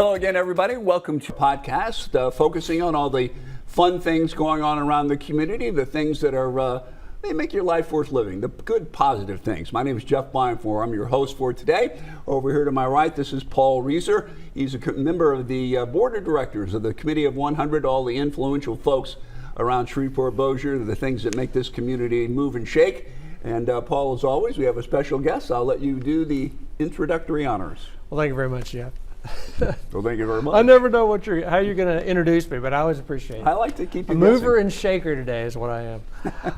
Hello again, everybody. Welcome to podcast focusing on all the fun things going on around the community, the things that are they make your life worth living, the good, positive things. My name is Jeff Beimfohr. I'm your host for today. Over here to my right, this is Paul Reiser. He's a member of the board of directors of the Committee of 100, all the influential folks around Shreveport-Bossier, the things that make this community move and shake. And Paul, as always, we have a special guest. I'll let you do the introductory honors. Well, thank you very much, Jeff. Well, thank you very much. I never know how you're going to introduce me, but I always appreciate it. I like to keep you a guessing. Mover and shaker today is what I am.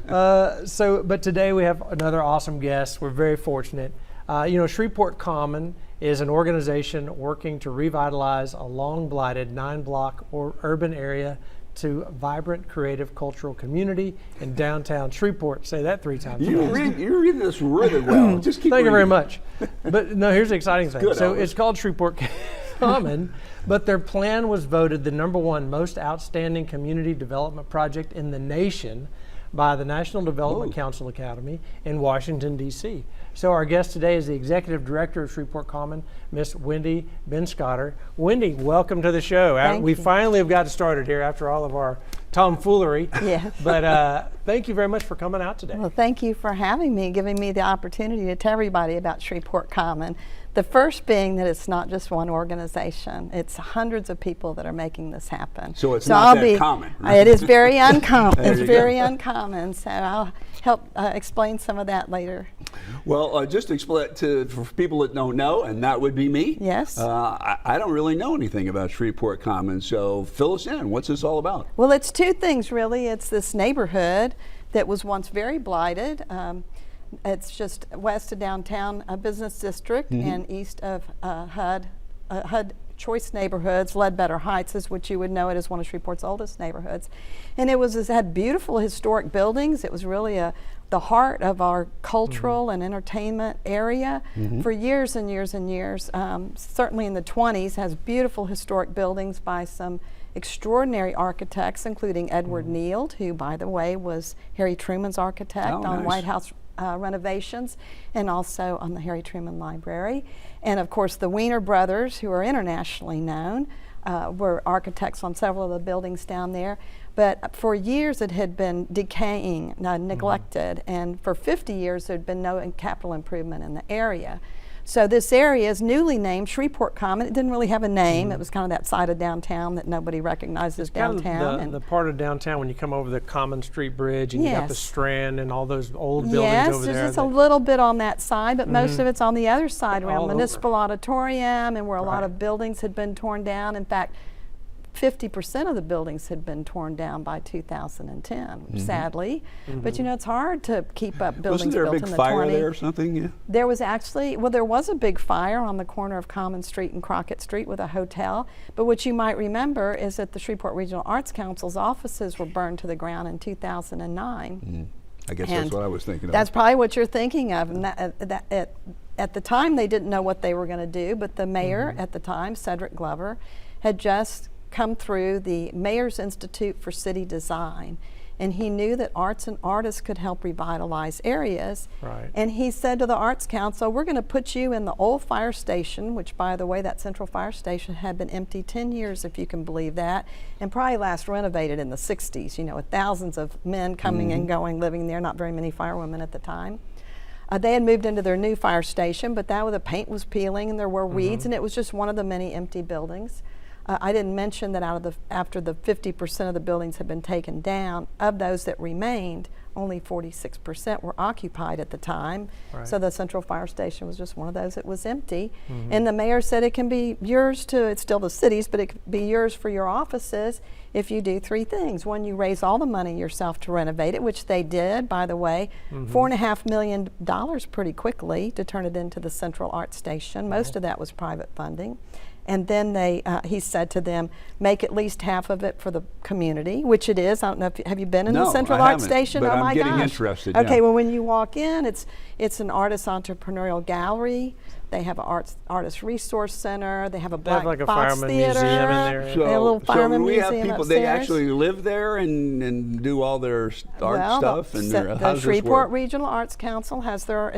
But today we have another awesome guest. We're very fortunate. Shreveport Common is an organization working to revitalize a long-blighted 9-block urban area to vibrant, creative, cultural community in downtown Shreveport. Say that 3 times. You read this really well. Just keep Thank reading. you very much. But no, here's the exciting thing. Good, so Elvis. it's called Shreveport Common, but their plan was voted the #1 most outstanding community development project in the nation by the National Development Council Academy in Washington, D.C. So our guest today is the Executive Director of Shreveport Common, Miss Wendy Benscoter. Wendy, welcome to the show. We finally have got started here after all of our tomfoolery. Yes. But thank you very much for coming out today. Well, thank you for having me, giving me the opportunity to tell everybody about Shreveport Common. The first being that it's not just one organization. It's hundreds of people that are making this happen. So it's not that common. It is very uncommon. It's you very go. uncommon. So I'll help explain some of that later. Well, just explain for people that don't know, and that would be me. Yes. I don't really know anything about Shreveport Common, so fill us in. What's this all about? Well, it's 2 things really. It's this neighborhood that was once very blighted. It's just west of downtown business district and east of HUD Choice Neighborhoods. Ledbetter Heights is what you would know it as one of Shreveport's oldest neighborhoods. And it had beautiful historic buildings. It was really the heart of our cultural and entertainment area for years and years and years. Certainly in the 20s has beautiful historic buildings by some extraordinary architects, including Edward Neild, who, by the way, was Harry Truman's architect on White House renovations, and also on the Harry Truman Library. And of course the Wiener brothers, who are internationally known, were architects on several of the buildings down there. But for years it had been decaying, neglected, and for 50 years there had been no capital improvement in the area. So this area is newly named Shreveport Common. It didn't really have a name. It was kind of that side of downtown that nobody recognizes as downtown. Kind of the part of downtown when you come over the Common Street Bridge and you got the Strand and all those old buildings over there. Yes, there's just a little bit on that side, but most of it's on the other side around Municipal Auditorium and where a lot of buildings had been torn down. In fact, 50% of the buildings had been torn down by 2010, sadly. But it's hard to keep up buildings built in the 20s. Wasn't there a big fire there or something? Yeah. There was actually, there was a big fire on the corner of Common Street and Crockett Street with a hotel. But what you might remember is that the Shreveport Regional Arts Council's offices were burned to the ground in 2009. I guess that's what I was thinking of. That's probably what you're thinking of. And at the time, they didn't know what they were going to do, but the mayor at the time, Cedric Glover, had just come through the Mayor's Institute for City Design, and he knew that arts and artists could help revitalize areas. Right. And he said to the Arts Council, we're going to put you in the old fire station, which, by the way, that central fire station had been empty 10 years, if you can believe that, and probably last renovated in the 60s, with thousands of men coming and going, living there, not very many firewomen at the time. They had moved into their new fire station, but the paint was peeling and there were weeds, and it was just one of the many empty buildings. I didn't mention that after the 50% of the buildings had been taken down, of those that remained, only 46% were occupied at the time. Right. So the central fire station was just one of those that was empty. And the mayor said it can be yours it's still the city's, but it could be yours for your offices if you do 3 things. One, you raise all the money yourself to renovate it, which they did, by the way, $4.5 million pretty quickly to turn it into the Central Art Station. Most of that was private funding. And then he said to them, make at least half of it for the community, which it is. I don't know have you been in the Central Art Station? But oh my I'm getting gosh. interested. Okay, yeah. well when you walk in, it's an artist entrepreneurial gallery. They have an artist resource center. They have a black like a box fireman theater. museum in there. So, They have a little fireman we have museum people, upstairs. they actually live there and do all their art stuff. And the how's this Shreveport work? Regional Arts Council has their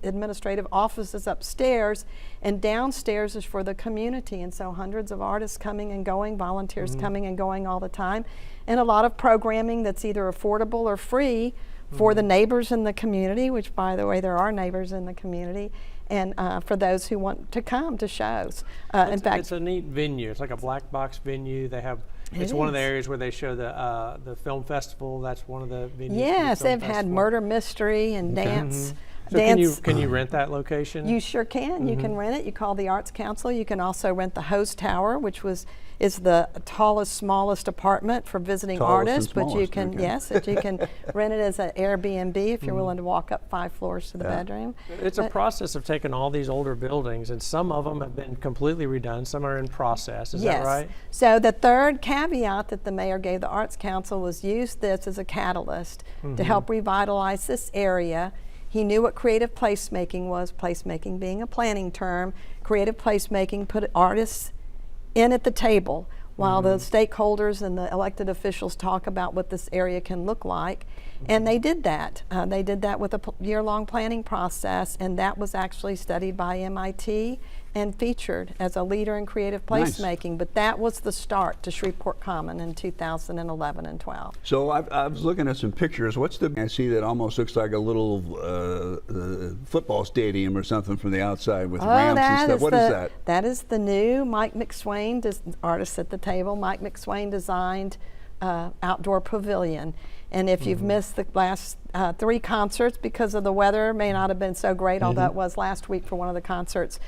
administrative offices upstairs, and downstairs is for the community. And so hundreds of artists coming and going, volunteers coming and going all the time, and a lot of programming that's either affordable or free for the neighbors in the community, which, by the way, there are neighbors in the community, and for those who want to come to shows. In fact, it's a neat venue. It's like a black box venue. They have. It's one of the areas where they show the film festival. That's one of the venues. Yes, for the film they've had festival. murder mystery and dance. So can you rent that location? You sure can. You can rent it. You call the Arts Council. You can also rent the Hose Tower, which is the tallest, smallest apartment for visiting artists. But you can you can rent it as an Airbnb if you're willing to walk up 5 floors to the bedroom. It's a process of taking all these older buildings, and some of them have been completely redone. Some are in process. Is that right? So the third caveat that the mayor gave the Arts Council was use this as a catalyst to help revitalize this area. He knew what creative placemaking was, placemaking being a planning term. Creative placemaking put artists in at the table while the stakeholders and the elected officials talk about what this area can look like. And they did that. They did that with a year-long planning process, and that was actually studied by MIT and featured as a leader in creative placemaking. But that was the start to Shreveport Common in 2011 and 12. So I was looking at some pictures. I see that almost looks like a little football stadium or something from the outside with ramps and stuff. What is that? That is the new Mike McSwain, artist at the table. Mike McSwain designed outdoor pavilion. And if you've missed the last 3 concerts because of the weather, may not have been so great, although it was last week for one of the concerts,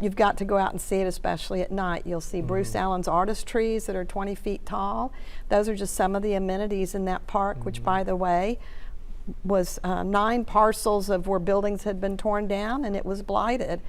you've got to go out and see it, especially at night. You'll see Bruce Allen's artist trees that are 20 feet tall. Those are just some of the amenities in that park, which, by the way, was 9 parcels of where buildings had been torn down, and it was blighted.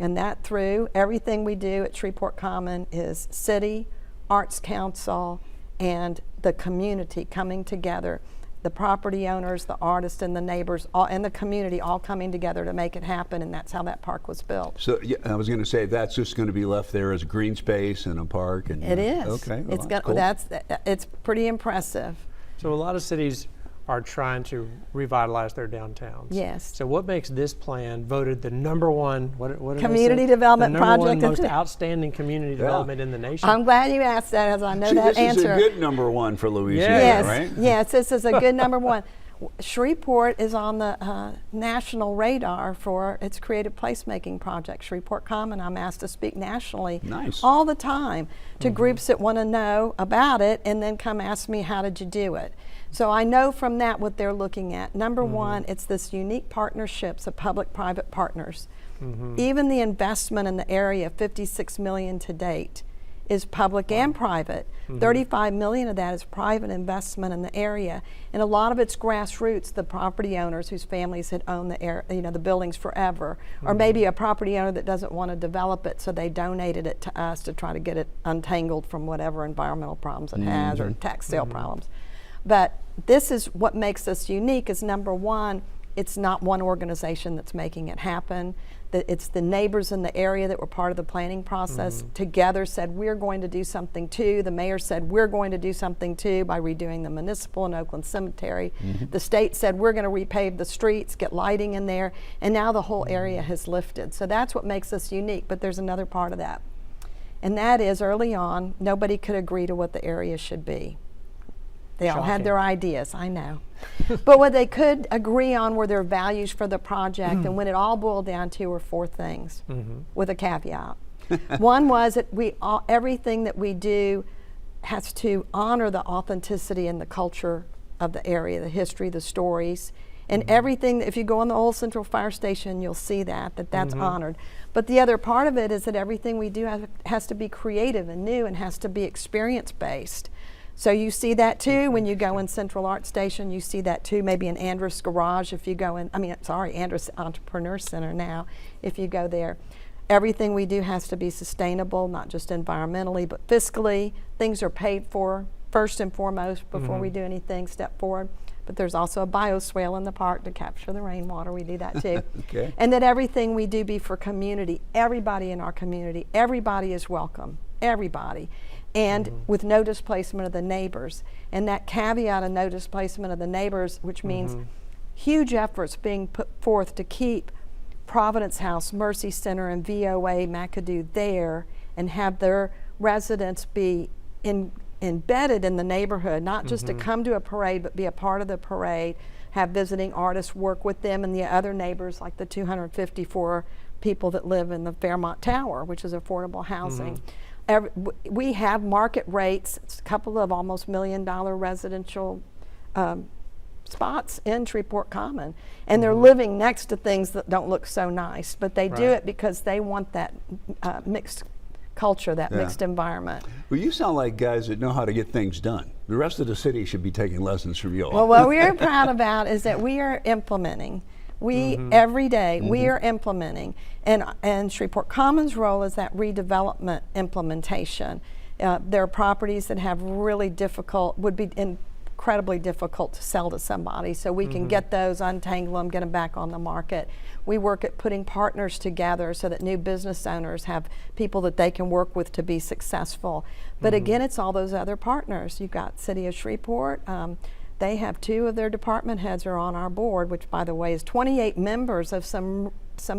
And that through everything we do at Shreveport Common is city, Arts Council, and the community coming together, the property owners, the artists, and the neighbors, and the community all coming together to make it happen, and that's how that park was built. So I was going to say that's just going to be left there as green space and a park. And it is. Okay. Well, it's cool. It's pretty impressive. So a lot of cities are trying to revitalize their downtowns. Yes. So what makes this plan voted the number one what community development the number project? One most outstanding community development in the nation? I'm glad you asked that, as I know that answer. This is a good number 1 for Louisiana, yes. right? Yes, this is a good number 1. Shreveport is on the national radar for its creative placemaking project. Shreveport Common, I'm asked to speak nationally all the time to groups that want to know about it and then come ask me, how did you do it? So I know from that what they're looking at. Number 1, it's this unique partnerships of public-private partners. Even the investment in the area, $56 million to date, is public and private. $35 million of that is private investment in the area, and a lot of it's grassroots. The property owners whose families had owned the buildings forever, or maybe a property owner that doesn't want to develop it, so they donated it to us to try to get it untangled from whatever environmental problems it has or tax sale problems. But this is what makes us unique. Is number 1, it's not one organization that's making it happen. It's the neighbors in the area that were part of the planning process together said, we're going to do something too. The mayor said, we're going to do something too by redoing the municipal and Oakland Cemetery. The state said, we're going to repave the streets, get lighting in there, and now the whole area has lifted. So that's what makes us unique, but there's another part of that. And that is, early on, nobody could agree to what the area should be. They all had their ideas, I know. But what they could agree on were their values for the project, and when it all boiled down to were 4 things, with a caveat. One was that everything that we do has to honor the authenticity and the culture of the area, the history, the stories, and everything. If you go on the old Central Fire Station, you'll see that's honored. But the other part of it is that everything we do has to be creative and new and has to be experience-based. So you see that too when you go in Central Art Station. You see that too maybe in Andrus Garage if you go in, Andrus Entrepreneur Center now, if you go there. Everything we do has to be sustainable, not just environmentally, but fiscally. Things are paid for first and foremost before we do anything, step forward. But there's also a bioswale in the park to capture the rainwater. We do that too. Okay. And that everything we do be for community. Everybody in our community, everybody is welcome, everybody. And with no displacement of the neighbors. And that caveat of no displacement of the neighbors, which means huge efforts being put forth to keep Providence House, Mercy Center, and VOA McAdoo there, and have their residents be embedded in the neighborhood, not just to come to a parade, but be a part of the parade, have visiting artists work with them and the other neighbors, like the 254 people that live in the Fairmont Tower, which is affordable housing. We have market rates, a couple of almost $1 million residential spots in Shreveport Common, and they're living next to things that don't look so nice, but they do it because they want that mixed culture, that mixed environment. Well, you sound like guys that know how to get things done. The rest of the city should be taking lessons from you all. Well, what we're proud about is that we are implementing. Every day, we are implementing. And Shreveport Common's role is that redevelopment implementation. There are properties that have really would be incredibly difficult to sell to somebody, so we can get those, untangle them, get them back on the market. We work at putting partners together so that new business owners have people that they can work with to be successful. But again, it's all those other partners. You've got City of Shreveport. They have 2 of their department heads are on our board, which, by the way, is 28 members of some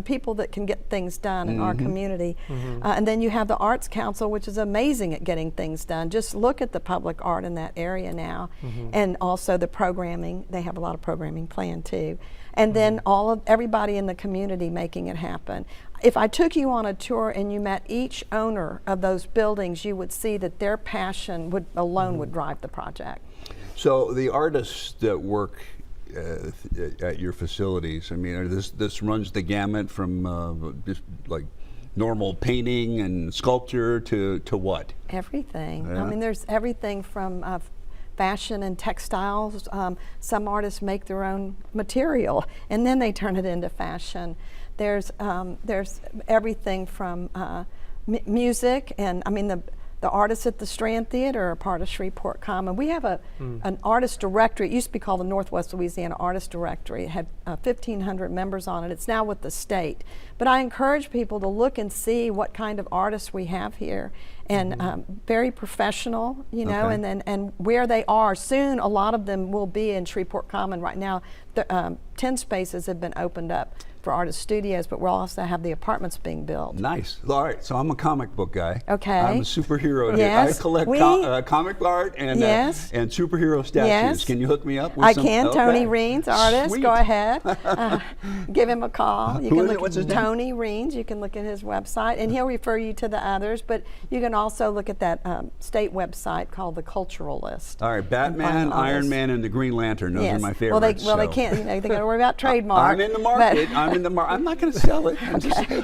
people that can get things done in our community. And then you have the Arts Council, which is amazing at getting things done. Just look at the public art in that area now. And also the programming. They have a lot of programming planned too. And then everybody in the community making it happen. If I took you on a tour and you met each owner of those buildings, you would see that their passion alone would drive the project. So the artists that work at your facilities, I mean, this runs the gamut from just like normal painting and sculpture to what? Everything. I mean, there's everything from fashion and textiles. Some artists make their own material and then they turn it into fashion. There's everything from music, and I mean the artists at the Strand Theater are part of Shreveport Common. We have an artist directory. It used to be called the Northwest Louisiana Artist Directory. It had 1,500 members on it. It's now with the state. But I encourage people to look and see what kind of artists we have here, and very professional, you know, and where they are. Soon, a lot of them will be in Shreveport Common. Right now, 10 spaces have been opened up for artist studios, but we'll also have the apartments being built. Nice. All right, so I'm a comic book guy. Okay. I'm a superhero. Yes. I collect comic art and superhero statues. Yes. Can you hook me up with I some? can. Tony Reens, artist. Sweet. Go ahead. Give him a call. You Who can is it? look What's his at name? Tony Reens. You can look at his website, and he'll refer you to the others. But you can also look at that state website called the Cultural List. All right, Batman, Iron Man, and the Green Lantern. Those are my favorites. Well, they can't. You know, they got to worry about trademark. I'm in the market. I'm not going to sell it.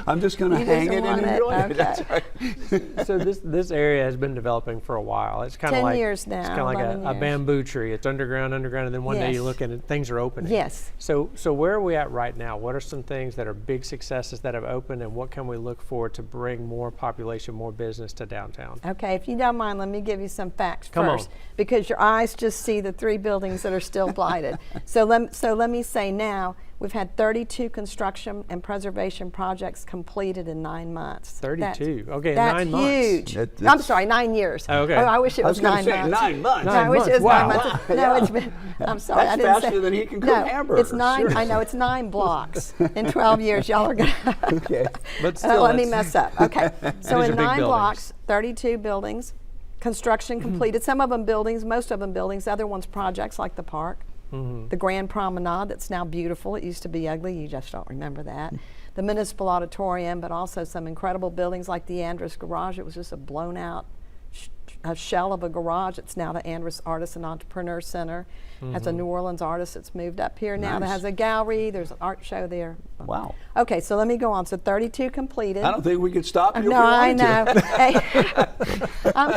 I'm just going to hang it and enjoy it. That's right. So this area has been developing for a while. It's kind of 10 like years now, It's kind of like 11 a years. bamboo tree. It's underground, and then one day you look at it, things are opening. Yes. So where are we at right now? What are some things that are big successes that have opened, and what can we look for to bring more population, more business to downtown? Okay, if you don't mind, let me give you some facts Come first, because your eyes just see the 3 buildings that are still blighted. So let me say now, we've had 32 construction and preservation projects completed in 9 months. 32. Okay, that's 9 months. huge. That's- I'm sorry, 9 years. Okay. Oh, I wish it was, gonna 9 say months. 9 months. No, I wish it was Wow. 9 months. No, it's been. I'm sorry, That's I didn't faster say. than he can cook no, hamburgers. It's 9. I Seriously. know it's 9 blocks in 12 years. Y'all are gonna. Okay. But still, let me that's- mess up. Okay, so These are in big 9 buildings. blocks, 32 buildings, construction completed. Some of them buildings, most of them buildings. Other ones projects like the park, the Grand Promenade that's now beautiful. It used to be ugly. You just don't remember that. The Municipal Auditorium, but also some incredible buildings like the Andrus Garage. It was just a blown out a shell of a garage. It's now the Andrus Artist and Entrepreneur Center. Has a New Orleans artist that's moved up here now that Nice. has a gallery. There's an art show there. Wow. Okay, so let me go on. So 32 completed. I don't think we could stop you if we No, I wanted know. to. Hey, I'm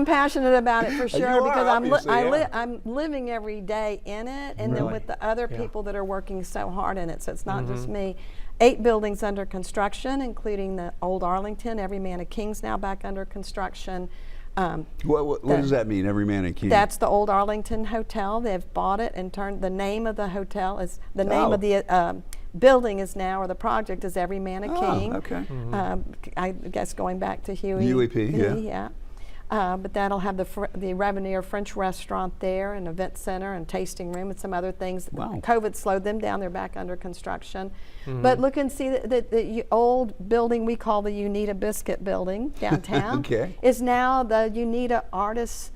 passionate about it for sure, You are, because obviously, yeah. I'm living every day in it, and then Really? with the other people that are working so hard in it. So it's not just me. 8 buildings under construction, including the old Arlington. Every Man of King's now back under construction. What does that mean, every man and king? That's the old Arlington Hotel. They've bought it and turned the name of the hotel is the name of the building is now, or the project is Every Man a King. Okay. I guess going back to Huey. Huey P, yeah. But that'll have the Ravenir French restaurant there, an event center and tasting room and some other things. Wow. COVID slowed them down. They're back under construction. But look and see the old building we call the Unita Biscuit Building downtown Okay. is now the Unita Artists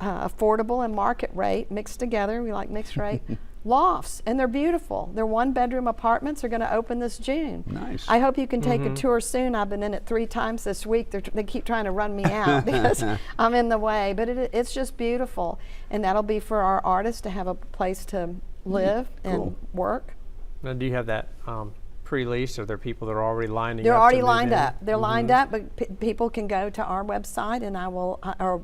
Affordable and Market Rate mixed together. We like mixed rate. Lofts, and they're beautiful. They're 1-bedroom apartments. Are going to open this June. Nice. I hope you can take a tour soon. I've been in it 3 times this week. They keep trying to run me out because I'm in the way, but it's just beautiful, and that'll be for our artists to have a place to live and work. Now, do you have that pre-leased? Are there people that are already lining They're up? already to move lined in? up. They're lined up, but people can go to our website, and I will, or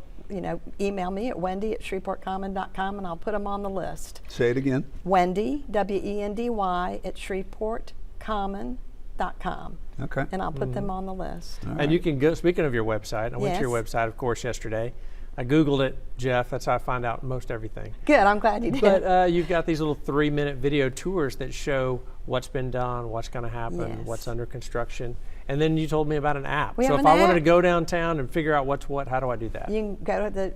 email me at wendy@shreveportcommon.com, and I'll put them on the list. Say it again. Wendy, W-E-N-D-Y, at shreveportcommon.com. Okay. And I'll put them on the list. All And right. you can go, speaking of your website, I went to your Yes. website, of course, yesterday. I Googled it, Jeff. That's how I find out most everything. Good, I'm glad you did. But you've got these little 3-minute video tours that show what's been done, what's going to happen, Yes. what's under construction. And then you told me about an app. We So have if an I wanted to app. go downtown and figure out what's what, how do I do that? You can go to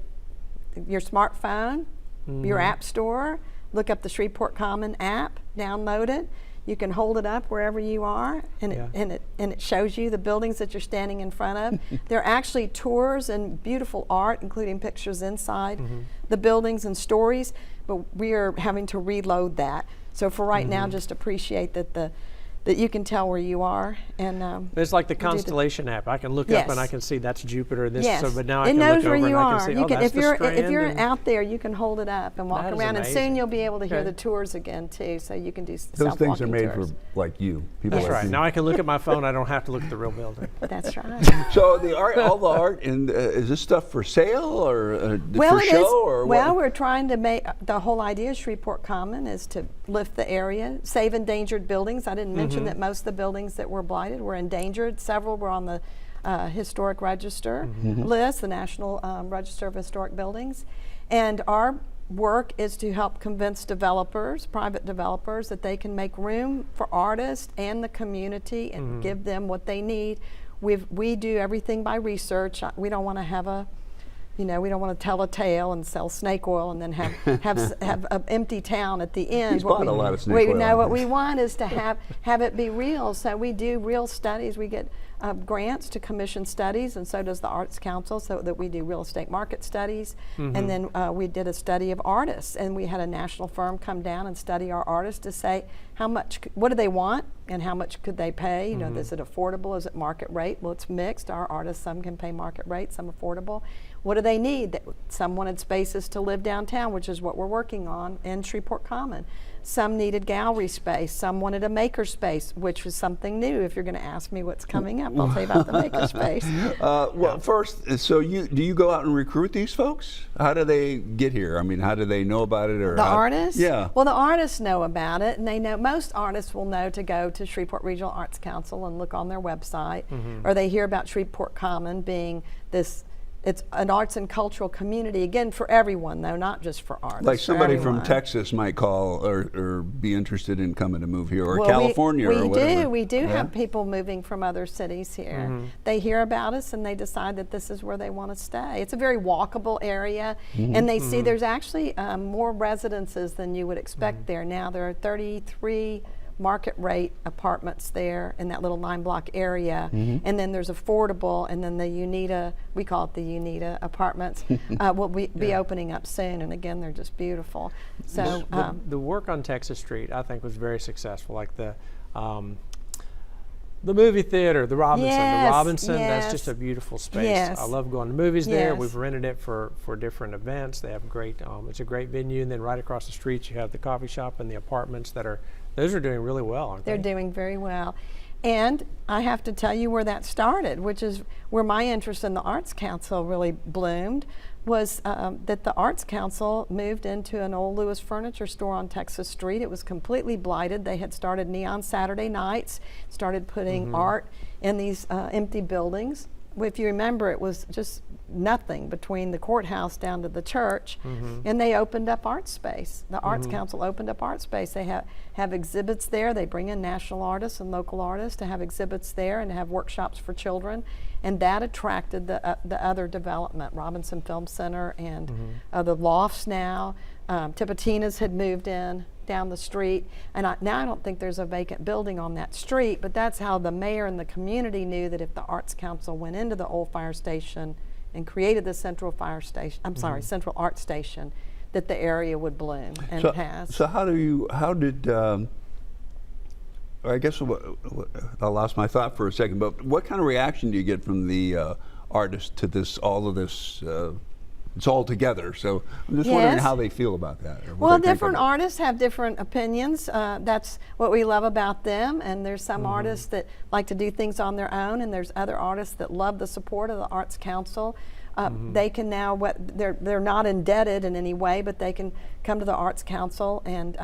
your smartphone, your app store, look up the Shreveport Common app, download it. You can hold it up wherever you are, and it shows you the buildings that you're standing in front of. There are actually tours and beautiful art, including pictures inside the buildings and stories, but we are having to reload that. So for right now, just appreciate that that you can tell where you are. And It's like the do the- Constellation app. I can look up Yes. and I can see that's Jupiter. This, yes, so, but now I it can knows look where over you and I are. can see, You oh, can, that's if the you're Strand and- out there, you can hold it up and walk That is around, and soon amazing. you'll be able to hear Okay. the tours again too. So you can do Those things are self-walking made tours. for like you, people That's like right. you. Now I can look at my phone. I don't have to look at the real building. That's right. So the art, all the art, and is this stuff for sale or for It show is. or Well, what? we're trying to make the whole idea of Shreveport Common is to lift the area, save endangered buildings. I didn't mention that most of the buildings that were blighted were endangered. Several were on the historic register list, the National Register of Historic Buildings, and our work is to help convince developers, private developers, that they can make room for artists and the community and give them what they need. We do everything by research. We don't want to have we don't want to tell a tale and sell snake oil and then have an empty town at the end. He's bought a lot of snake oil. No, what we want is to have it be real. So we do real studies. We get grants to commission studies, and so does the Arts Council, so that we do real estate market studies. And then we did a study of artists, and we had a national firm come down and study our artists to say what do they want and how much could they pay. Is it affordable? Is it market rate? Well, it's mixed. Our artists, some can pay market rate, some affordable. What do they need? Some wanted spaces to live downtown, which is what we're working on in Shreveport Common. Some needed gallery space. Some wanted a maker space, which was something new. If you're going to ask me what's coming up, I'll tell you about the maker space. Well, first, so do you go out and recruit these folks? How do they get here? I mean, how do they know about it? Or The artists? Yeah. Well, the artists know about it, and they know, most artists will know to go to Shreveport Regional Arts Council and look on their website, or they hear about Shreveport Common being it's an arts and cultural community, again, for everyone, though, not just for artists. Like for somebody from everyone. Texas might call or be interested in coming to move here, or Well, California or whatever. We do Yeah? have people moving from other cities here. They hear about us and they decide that this is where they want to stay. It's a very walkable area, and they see there's actually more residences than you would expect there. Now there are 33 market rate apartments there in that little 9-block area, and then there's affordable, and then the Unita, we call it the Unita apartments, will be opening up soon, and again, they're just beautiful. So The work on Texas Street, I think, was very successful. Like the movie theater, the Robinson. Yes, That's yes. just a beautiful space. Yes. I love going to movies there. Yes. We've rented it for different events. They have great, it's a great venue. And then right across the street, you have the coffee shop and the apartments those are doing really well, aren't They're they? doing very well. And I have to tell you where that started, which is where my interest in the Arts Council really bloomed, was that the Arts Council moved into an old Lewis furniture store on Texas Street. It was completely blighted. They had started Neon Saturday nights, started putting art in these empty buildings. if you remember, it was just nothing between the courthouse down to the church, and they opened up art space. The Arts Council opened up art space. They have exhibits there. They bring in national artists and local artists to have exhibits there and to have workshops for children, and that attracted the other development, Robinson Film Center and the lofts now. Tipitina's had moved in down the street, and now I don't think there's a vacant building on that street, but that's how the mayor and the community knew that if the Arts Council went into the old fire station and created the central fire station, Central Art Station, that the area would bloom, and it has. So how did, I guess I lost my thought for a second, but what kind of reaction do you get from the artists to this, all of this, it's all together, so I'm just wondering how they feel about that. Well, different artists have different opinions. That's what we love about them, and there's some artists that like to do things on their own, and there's other artists that love the support of the Arts Council. They can now, they're not indebted in any way, but they can come to the Arts Council and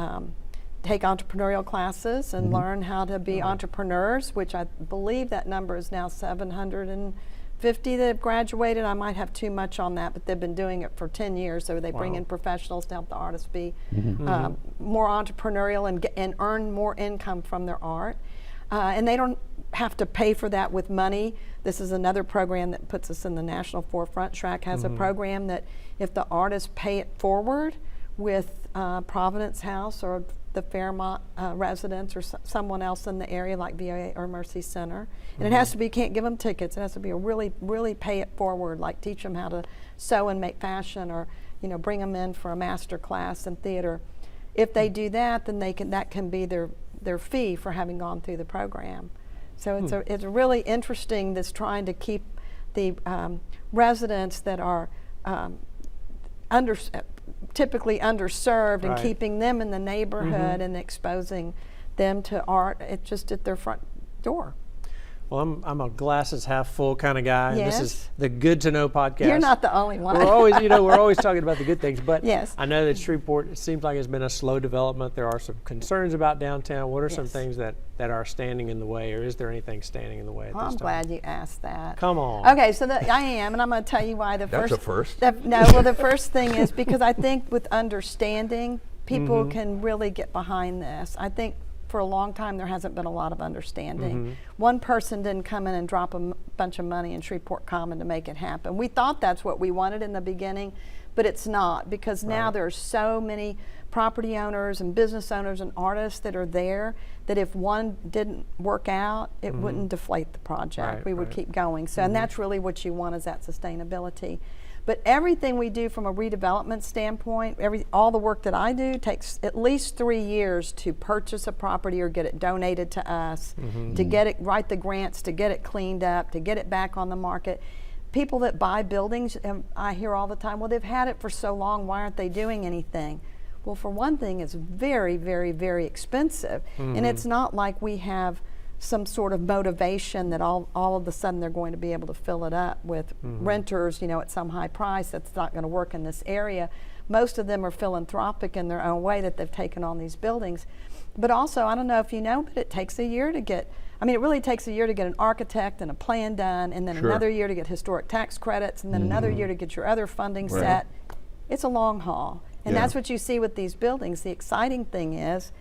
take entrepreneurial classes and learn how to be entrepreneurs, which I believe that number is now 750 that have graduated. I might have too much on that, but they've been doing it for 10 years, so they bring in professionals to help the artists be more entrepreneurial and earn more income from their art. And they don't have to pay for that with money. This is another program that puts us in the national forefront. SHRAC has a program that if the artists pay it forward with Providence House or the Fairmont residents or someone else in the area like VA or Mercy Center. And it has to be, can't give them tickets, it has to be a really pay it forward, like teach them how to sew and make fashion, or bring them in for a master class in theater. If they do that, then that can be their fee for having gone through the program. So it's really interesting, this trying to keep the residents that are typically underserved and keeping them in the neighborhood and exposing them to art. It's just at their front door. Well, I'm a glasses half full kind of guy. Yes. This is the Good to Know podcast. You're not the only one. We're always, we're always talking about the good things. But yes. I know that Shreveport, it seems like it's been a slow development. There are some concerns about downtown. What are some things that are standing in the way, or is there anything standing in the way at this time? I'm glad you asked that. Come on. Okay, so I am, and I'm going to tell you why. That's a first. The first thing is because I think with understanding, people can really get behind this. I think for a long time there hasn't been a lot of understanding. One person didn't come in and drop a bunch of money in Shreveport Common to make it happen. We thought that's what we wanted in the beginning, but it's not, because now there are so many property owners and business owners and artists that are there that if one didn't work out, it wouldn't deflate the project. We would keep going. So, and that's really what you want, is that sustainability. But everything we do from a redevelopment standpoint, all the work that I do takes at least 3 years to purchase a property or get it donated to us, to get it, write the grants, to get it cleaned up, to get it back on the market. People that buy buildings, I hear all the time, well, they've had it for so long, why aren't they doing anything? Well, for one thing, it's very, very, very expensive. And it's not like we have some sort of motivation that all of a sudden they're going to be able to fill it up with renters, at some high price. That's not going to work in this area. Most of them are philanthropic in their own way, that they've taken on these buildings. But also, I don't know if you know, but it takes a year to get, it really takes a year to get an architect and a plan done, and then another year to get historic tax credits, and then another year to get your other funding set. It's a long haul. And that's what you see with these buildings. The exciting thing is,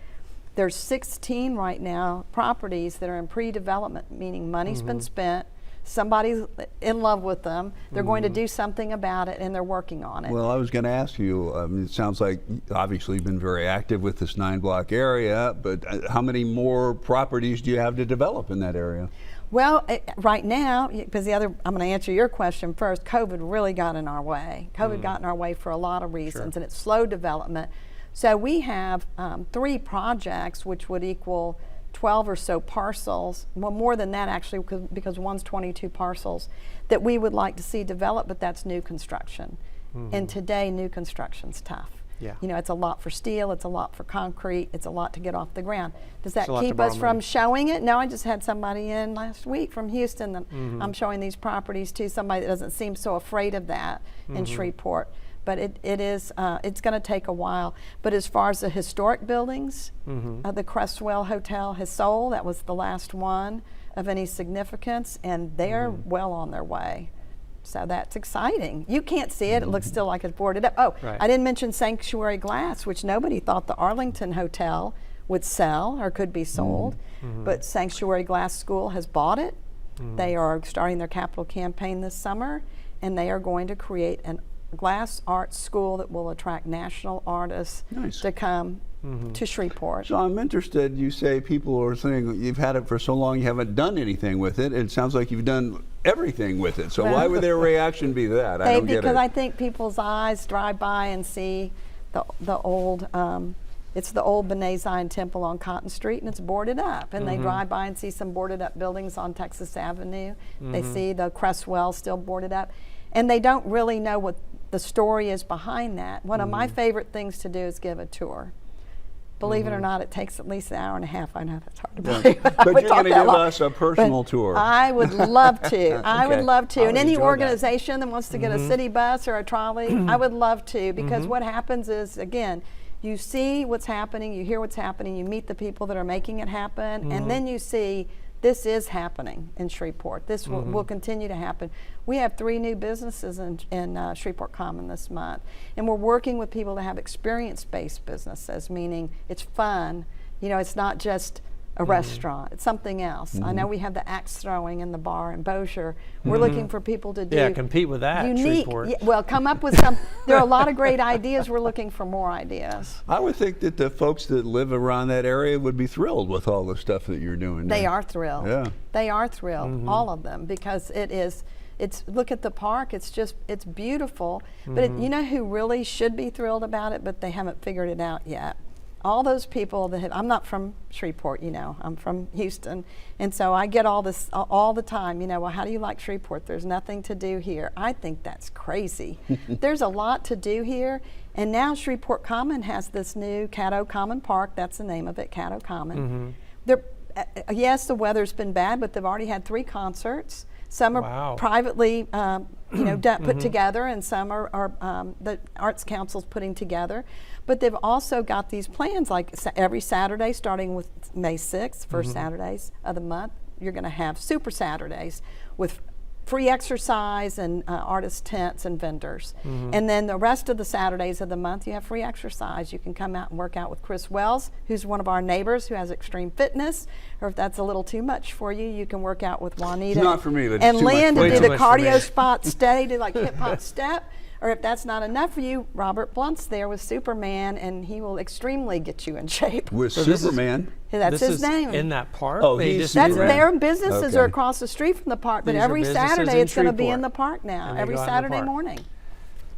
there's 16 right now properties that are in pre-development, meaning money's been spent, somebody's in love with them, they're going to do something about it, and they're working on it. Well, I was going to ask you, it sounds like obviously you've been very active with this 9-block area, but how many more properties do you have to develop in that area? Well, right now, because I'm going to answer your question first, COVID really got in our way. COVID got in our way for a lot of reasons, and it slowed development. So we have 3 projects which would equal 12 or so parcels, well, more than that actually, because one's 22 parcels, that we would like to see developed, but that's new construction. And today, new construction's tough. It's a lot for steel, it's a lot for concrete, it's a lot to get off the ground. Does that keep us from showing it? No, I just had somebody in last week from Houston that I'm showing these properties to, somebody that doesn't seem so afraid of that in Shreveport. but it's going to take a while. But as far as the historic buildings, the Crestwell Hotel has sold. That was the last one of any significance, and they're well on their way. So that's exciting. You can't see it. It looks still like it's boarded up. Oh, Right. I didn't mention Sanctuary Glass, which nobody thought the Arlington Hotel would sell or could be sold. But Sanctuary Glass School has bought it. They are starting their capital campaign this summer, and they are going to create a glass art school that will attract national artists to come to Shreveport. So I'm interested, you say people are saying you've had it for so long you haven't done anything with it. It sounds like you've done everything with it. So why would their reaction be that? I don't get it. Because I think people's eyes drive by and see the old, it's the old B'nai Zion Temple on Cotton Street, and it's boarded up. And they drive by and see some boarded up buildings on Texas Avenue. They see the Crestwell still boarded up. And they don't really know what the story is behind that. One of my favorite things to do is give a tour. Believe it or not, it takes at least an hour and a half. I know that's hard to believe. But you're going to give us a personal tour. I would love to. I would love to. I would And any enjoy organization that wants to get a city bus or a trolley, I would love to, because what happens is, again, you see what's happening, you hear what's happening, you meet the people that are making it happen, and then you see this is happening in Shreveport. This will continue to happen. We have 3 new businesses in Shreveport Common this month, and we're working with people that have experience-based businesses, meaning it's fun. You know, it's not just a restaurant. It's something else. I know we have the axe throwing in the bar in Bossier. We're looking for people to do compete with that, unique. Shreveport. Well, come up with some. There are a lot of great ideas. We're looking for more ideas. I would think that the folks that live around that area would be thrilled with all the stuff that you're doing. They there. are thrilled. Yeah. They are thrilled, all of them, because it's look at the park, it's beautiful. But you know who really should be thrilled about it, but they haven't figured it out yet? All those people that have, I'm not from Shreveport, you know, I'm from Houston, and so I get all this all the time, you know, well, how do you like Shreveport? There's nothing to do here. I think that's crazy. There's a lot to do here, and now Shreveport Common has this new Caddo Common Park. That's the name of it, Caddo Common. Yes, the weather's been bad, but they've already had 3 concerts. Some are privately, you know, put together, and some are the Arts Council's putting together. But they've also got these plans, like every Saturday, starting with May 6th, first Saturdays of the month, you're going to have Super Saturdays with free exercise and artist tents and vendors. And then the rest of the Saturdays of the month, you have free exercise. You can come out and work out with Chris Wells, who's one of our neighbors who has extreme fitness, or if that's a little too much for you, you can work out with Juanita. It's not for me, but it's and too much Lynn for to me. do the Way too much for cardio me. spot steady, do like hip hop step. Or if that's not enough for you, Robert Blunt's there with Superman, and he will extremely get you in shape. With So this is- Superman. That's this his is name. in that park? Oh, They he's just That's do that? their businesses are Okay. across the street from the park, but These are every businesses Saturday in it's going to be in Shreveport. the park now, And they every go out in the Saturday park. morning.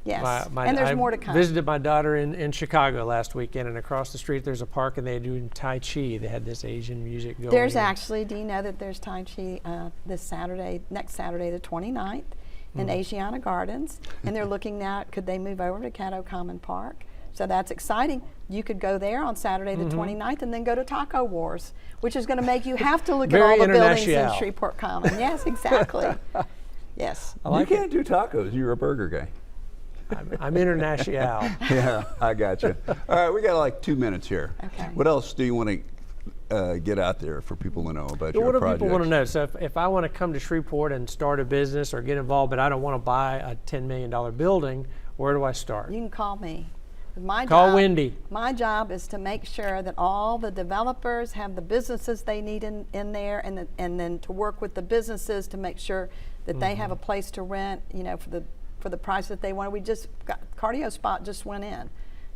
Yes, and I there's more to come. visited my daughter in Chicago last weekend, and across the street there's a park, and they're doing Tai Chi. They had this Asian music going. There's actually, do you know that there's Tai Chi this Saturday, next Saturday the 29th in Asiana Gardens, and they're looking now at could they move over to Caddo Common Park. So that's exciting. You could go there on Saturday the 29th and then go to Taco Wars, which is going to make you have to look at Very all the buildings in international. Shreveport Common. Yes, exactly. Yes. I like you it. can't do tacos. You're a burger guy. I'm international. Yeah, I got you. All right, we got like 2 minutes here. Okay. What else do you want to get out there for people to know about your What do projects? people want to know? So if I want to come to Shreveport and start a business or get involved, but I don't want to buy a $10 million building, where do I start? You can call me. My Call job, Wendy. My job is to make sure that all the developers have the businesses they need in there, and then to work with the businesses to make sure that they have a place to rent, you know, for the price that they want. We just got Cardio Spot just went in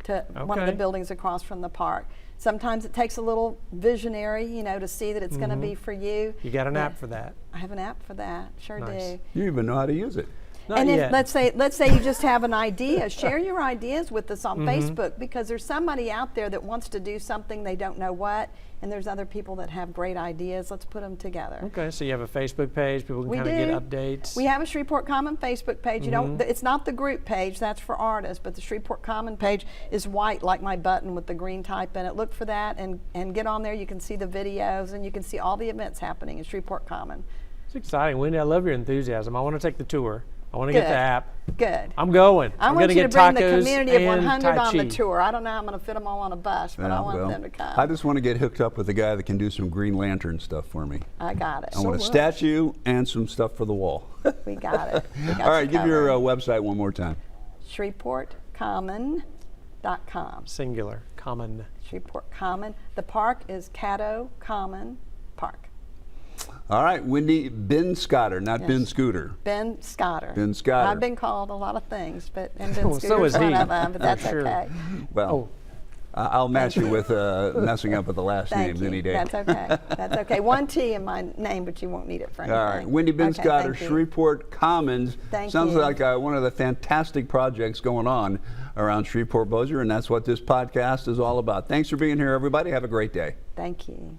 to one of the Okay. buildings across from the park. Sometimes it takes a little visionary, you know, to see that it's going to be for you. You got an But app for that? I have an app for that. Sure Nice. do. You even know how to use it. Not And yet. if let's say you just have an idea, share your ideas with us on Facebook, because there's somebody out there that wants to do something, they don't know what, and there's other people that have great ideas. Let's put them together. Okay, so you have a Facebook page. People can We kind of do. get updates. We have a Shreveport Common Facebook page. You don't. It's not the group page. That's for artists. But the Shreveport Common page is white, like my button with the green type in it. Look for that and get on there. You can see the videos and you can see all the events happening in Shreveport Common. It's exciting, Wendy. I love your enthusiasm. I want to take the tour. I want to get Good. the app. Good. I'm going. I I'm want going you to to get bring the tacos community of and 100 Tai on the Chi. tour. I don't know how I'm going to fit them all on a bus, but I want them to come. I just want to get hooked up with the guy that can do some Green Lantern stuff for me. I got it. I want a statue and some stuff for the wall. We got it. We got All right, you give your covered. website one more time. ShreveportCommon.com. Singular. Common. Shreveport Common. The park is Caddo Common Park. All right, Wendy Benscoter, not Yes. Benscoter. Benscoter. Benscoter. I've been called a lot of things, but and Well, Benscoter's so is one he. of them, but that's Sure. okay. Well, I'll match you with messing up with the last Thank names you. any day. That's okay. That's okay. One T in my name, but you won't need it for anything. All right, Wendy Okay, Benscoter, thank you. Shreveport Commons. Thank Sounds you. like one of the fantastic projects going on around Shreveport-Bossier, and that's what this podcast is all about. Thanks for being here, everybody. Have a great day. Thank you.